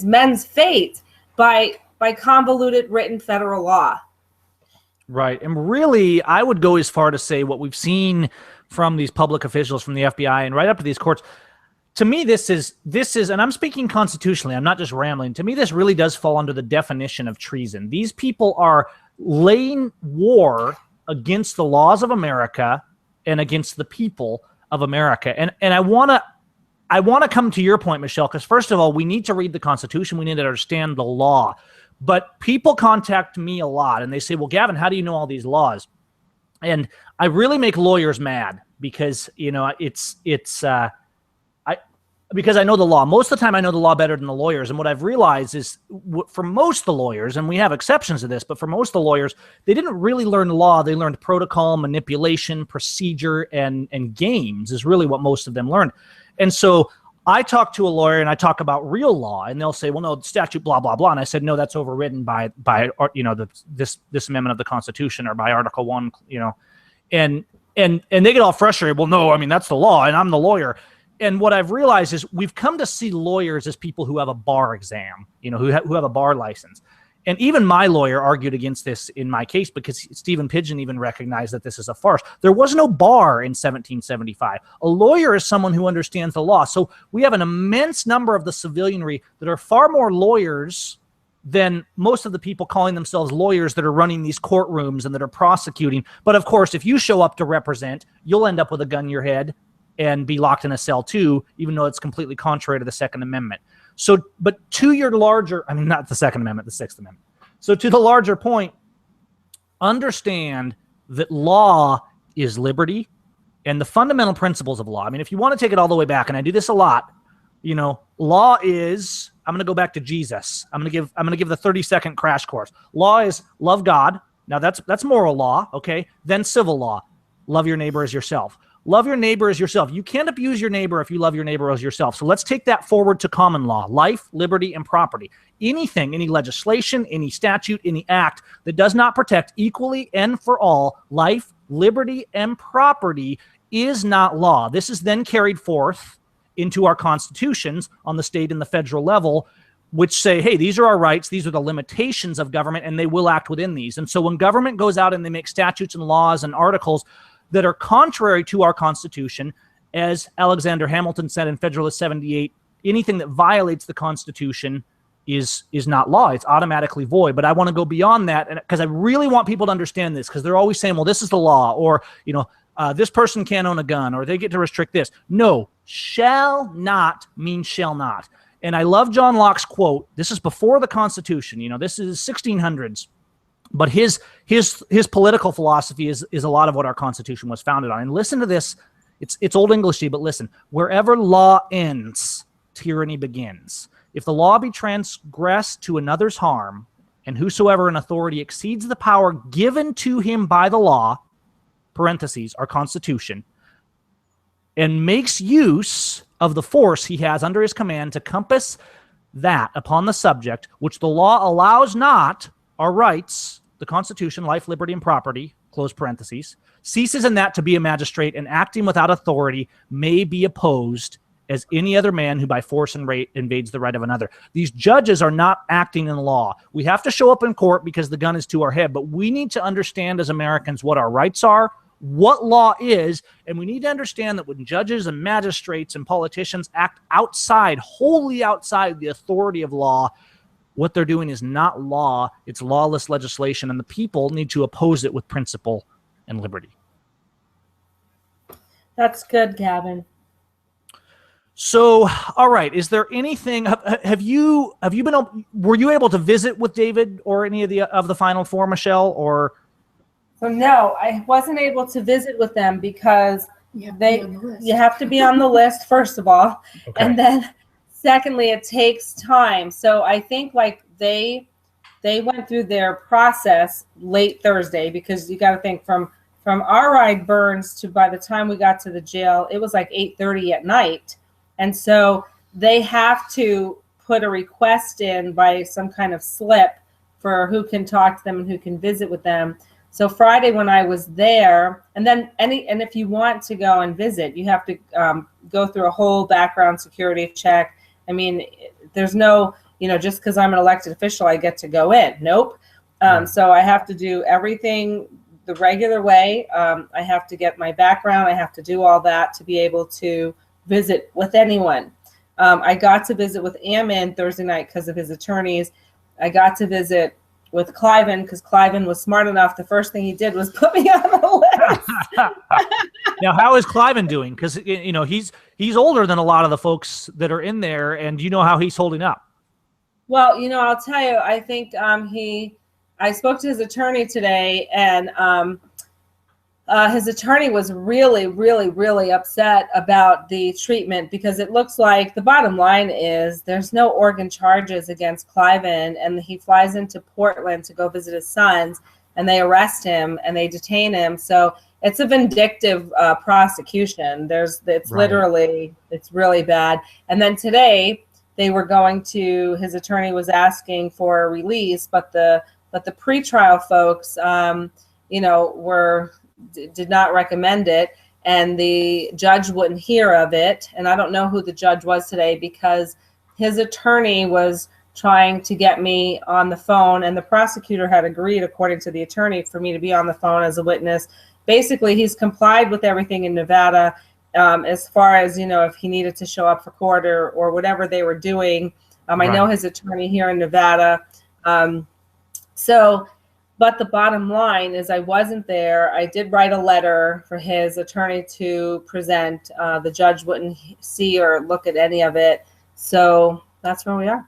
men's fate by convoluted written federal law. Right. And really, I would go as far to say what we've seen from these public officials, from the FBI, and right up to these courts. To me, this is, and I'm speaking constitutionally, I'm not just rambling. To me, this really does fall under the definition of treason. These people are laying war against the laws of America and against the people of America. And I want to come to your point, Michele, because first of all, we need to read the Constitution. We need to understand the law. But people contact me a lot, and they say, well, Gavin, how do you know all these laws? And I really make lawyers mad because, because I know the law. Most of the time, I know the law better than the lawyers. And what I've realized is for most of the lawyers, and we have exceptions to this, but for most of the lawyers, they didn't really learn law. They learned protocol, manipulation, procedure, and games is really what most of them learned. And so I talk to a lawyer and I talk about real law, and they'll say, well, no, the statute, blah, blah, blah. And I said, no, that's overridden by this amendment of the Constitution or by Article 1, and they get all frustrated. Well, no, I mean, that's the law, and I'm the lawyer. And what I've realized is we've come to see lawyers as people who have a bar exam, who have a bar license. And even my lawyer argued against this in my case because Stephen Pidgeon even recognized that this is a farce. There was no bar in 1775. A lawyer is someone who understands the law. So we have an immense number of the civilianry that are far more lawyers than most of the people calling themselves lawyers that are running these courtrooms and that are prosecuting. But of course, if you show up to represent, you'll end up with a gun in your head and be locked in a cell too, even though it's completely contrary to the Second Amendment. So, but to your larger, I mean, not the Second Amendment, the Sixth Amendment. So to the larger point, understand that law is liberty and the fundamental principles of law. I mean, if you want to take it all the way back, and I do this a lot, law is, I'm going to go back to Jesus. I'm going to give the 30-second crash course. Law is love God. Now that's moral law. Okay. Then civil law, love your neighbor as yourself. Love your neighbor as yourself. You can't abuse your neighbor if you love your neighbor as yourself. So let's take that forward to common law, life, liberty, and property. Anything, any legislation, any statute, any act that does not protect equally and for all life, liberty, and property is not law. This is then carried forth into our constitutions on the state and the federal level, which say, hey, these are our rights, these are the limitations of government, and they will act within these. And so when government goes out and they make statutes and laws and articles that are contrary to our Constitution, as Alexander Hamilton said in Federalist 78, anything that violates the Constitution is not law. It's automatically void. But I want to go beyond that, because I really want people to understand this, because they're always saying, well, this is the law, or this person can't own a gun, or they get to restrict this. No, shall not means shall not. And I love John Locke's quote. This is before the Constitution. This is 1600s. But his political philosophy is a lot of what our Constitution was founded on. And listen to this. It's Old Englishy, but listen. Wherever law ends, tyranny begins. If the law be transgressed to another's harm, and whosoever in authority exceeds the power given to him by the law, parentheses, our Constitution, and makes use of the force he has under his command to compass that upon the subject, which the law allows not, our rights, the Constitution, life, liberty, and property, close parentheses, ceases in that to be a magistrate, and acting without authority may be opposed as any other man who by force and rate invades the right of another. These judges are not acting in law. We have to show up in court because the gun is to our head, but we need to understand as Americans what our rights are, what law is, and we need to understand that when judges and magistrates and politicians act outside, wholly outside the authority of law, what they're doing is not law, it's lawless legislation, and the people need to oppose it with principle and liberty. That's good, Gavin. So, all right, is there anything, were you able to visit with David or any of the Final Four, Michele, or? So no, I wasn't able to visit with them because you have to be on the list, first of all. Okay. And then secondly, it takes time. So I think they went through their process late Thursday, because you got to think from our ride Burns to by the time we got to the jail, it was like 8:30 at night. And so they have to put a request in by some kind of slip for who can talk to them and who can visit with them. So Friday when I was there, and then if you want to go and visit, you have to go through a whole background security check. I mean, there's no, just because I'm an elected official, I get to go in. Nope. So I have to do everything the regular way. I have to get my background. I have to do all that to be able to visit with anyone. I got to visit with Ammon Thursday night because of his attorneys. I got to visit with Cliven because Cliven was smart enough. The first thing he did was put me on the list. Now, how is Cliven doing? Because he's older than a lot of the folks that are in there, and you know how he's holding up. Well, I'll tell you, I think I spoke to his attorney today, and his attorney was really, really, really upset about the treatment because it looks like the bottom line is there's no Oregon charges against Cliven, and he flies into Portland to go visit his sons, and they arrest him and they detain him. So it's a vindictive prosecution. It's literally, it's really bad. And then today they were his attorney was asking for a release, but the pretrial folks, did not recommend it, and the judge wouldn't hear of it. And I don't know who the judge was today because his attorney was trying to get me on the phone, and the prosecutor had agreed, according to the attorney, for me to be on the phone as a witness. Basically, he's complied with everything in Nevada as far as, if he needed to show up for court or whatever they were doing. I know his attorney here in Nevada. But the bottom line is I wasn't there. I did write a letter for his attorney to present. The judge wouldn't see or look at any of it. So that's where we are.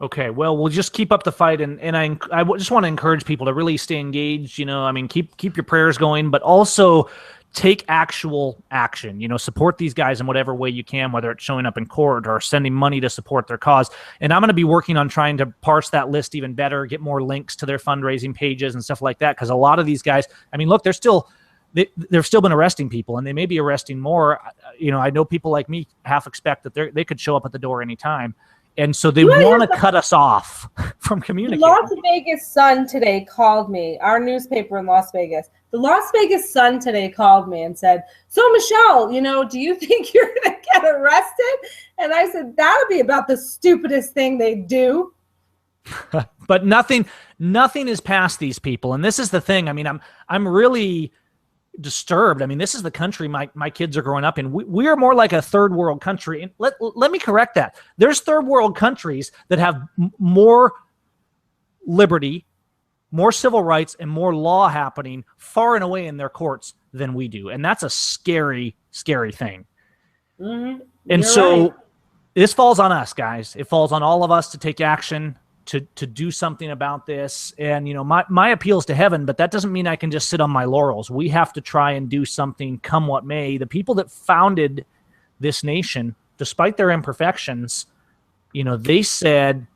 Okay, well, we'll just keep up the fight, and I just want to encourage people to really stay engaged. Keep your prayers going, but also take actual action. Support these guys in whatever way you can, whether it's showing up in court or sending money to support their cause. And I'm going to be working on trying to parse that list even better, get more links to their fundraising pages and stuff like that. Because a lot of these guys, look, they've still been arresting people, and they may be arresting more. I know people like me half expect that they could show up at the door anytime. And so they want to cut us off from communicating. The Las Vegas Sun today called me, our newspaper in Las Vegas. The Las Vegas Sun today called me and said, so Michele, do you think you're going to get arrested? And I said, that'll be about the stupidest thing they do. But nothing is past these people. And this is the thing. I'm really disturbed. This is the country my kids are growing up in. We are more like a third world country. And let me correct that. There's third world countries that have more liberty, more civil rights, and more law happening far and away in their courts than we do. And that's a scary, scary thing. Mm-hmm. And so this falls on us, guys. It falls on all of us to take action, to do something about this. And, my appeal is to heaven, but that doesn't mean I can just sit on my laurels. We have to try and do something come what may. The people that founded this nation, despite their imperfections, they said,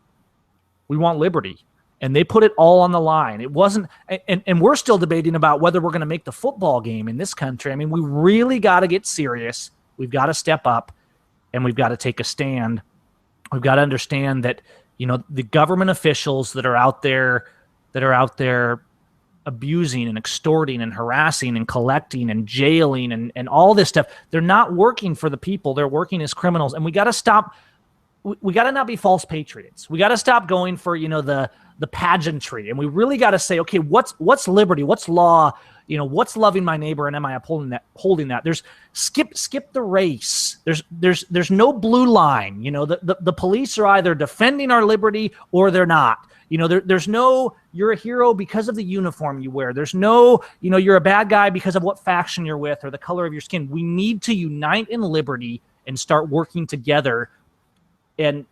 we want liberty. And they put it all on the line. It wasn't, and we're still debating about whether we're going to make the football game in this country. We really got to get serious. We've got to step up, and we've got to take a stand. We've got to understand that, the government officials that are out there abusing and extorting and harassing and collecting and jailing and all this stuff, they're not working for the people. They're working as criminals. And we got to stop. We got to not be false patriots. We got to stop going for, the pageantry. And we really got to say, okay, what's liberty? What's law? What's loving my neighbor? And am I upholding that? There's skip the race. There's no blue line. The police are either defending our liberty or they're not. There's no, you're a hero because of the uniform you wear. There's no, you're a bad guy because of what faction you're with or the color of your skin. We need to unite in liberty and start working together and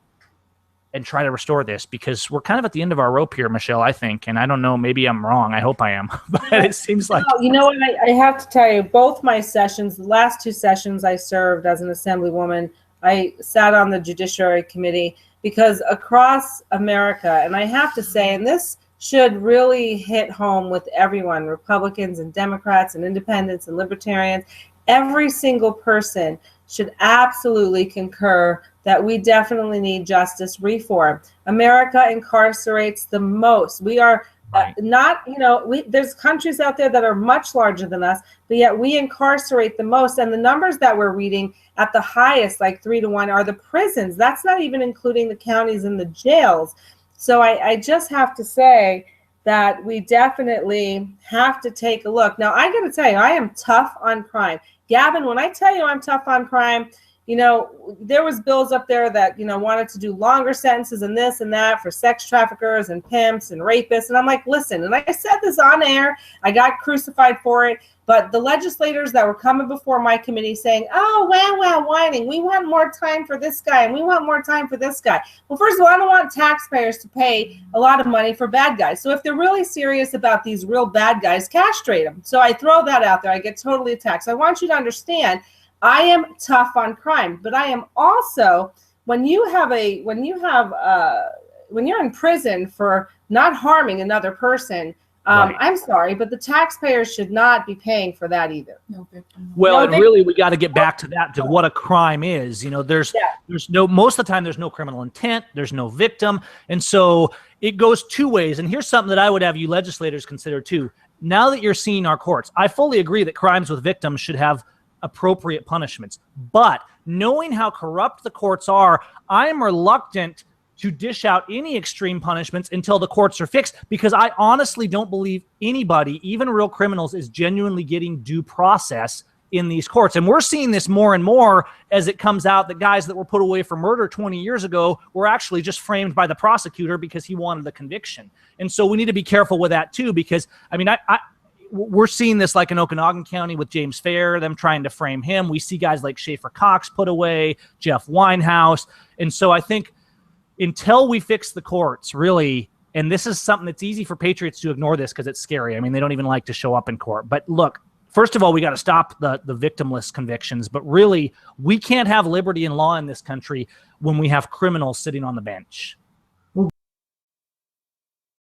try to restore this, because we're kind of at the end of our rope here, Michele, I think. And I don't know, maybe I'm wrong. I hope I am. But it seems like... You know what? I have to tell you, both my sessions, the last two sessions I served as an assemblywoman, I sat on the Judiciary Committee, because across America, and I have to say, and this should really hit home with everyone, Republicans and Democrats and independents and libertarians, every single person should absolutely concur that we definitely need justice reform. America incarcerates the most. We are Right. Not, there's countries out there that are much larger than us, but yet we incarcerate the most. And the numbers that we're reading at the highest, like 3-to-1, are the prisons. That's not even including the counties and the jails. So I just have to say that we definitely have to take a look. Now, I got to tell you, I am tough on crime. Gavin, when I tell you I'm tough on crime, there was bills up there that, wanted to do longer sentences and this and that for sex traffickers and pimps and rapists. And I'm like, listen, and I said this on air, I got crucified for it. But the legislators that were coming before my committee saying, oh, wow, whining, we want more time for this guy and we want more time for this guy. Well, first of all, I don't want taxpayers to pay a lot of money for bad guys. So if they're really serious about these real bad guys, castrate them. So I throw that out there. I get totally attacked. So I want you to understand, I am tough on crime, but I am also, when you're in prison for not harming another person, right. I'm sorry, but the taxpayers should not be paying for that either. Well, and really, we got to get back to that, to what a crime is. There's most of the time, there's no criminal intent, there's no victim. And so it goes two ways. And here's something that I would have you legislators consider too. Now that you're seeing our courts, I fully agree that crimes with victims should have appropriate punishments. But knowing how corrupt the courts are, I am reluctant to dish out any extreme punishments until the courts are fixed, because I honestly don't believe anybody, even real criminals, is genuinely getting due process in these courts. And we're seeing this more and more as it comes out that guys that were put away for murder 20 years ago were actually just framed by the prosecutor because he wanted the conviction. And so we need to be careful with that too, because we're seeing this like in Okanagan County with James Fair, them trying to frame him. We see guys like Schaefer Cox put away, Jeff Winehouse. And so I think until we fix the courts, really, and this is something that's easy for patriots to ignore this because it's scary. They don't even like to show up in court. But look, first of all, we got to stop the victimless convictions. But really, we can't have liberty and law in this country when we have criminals sitting on the bench.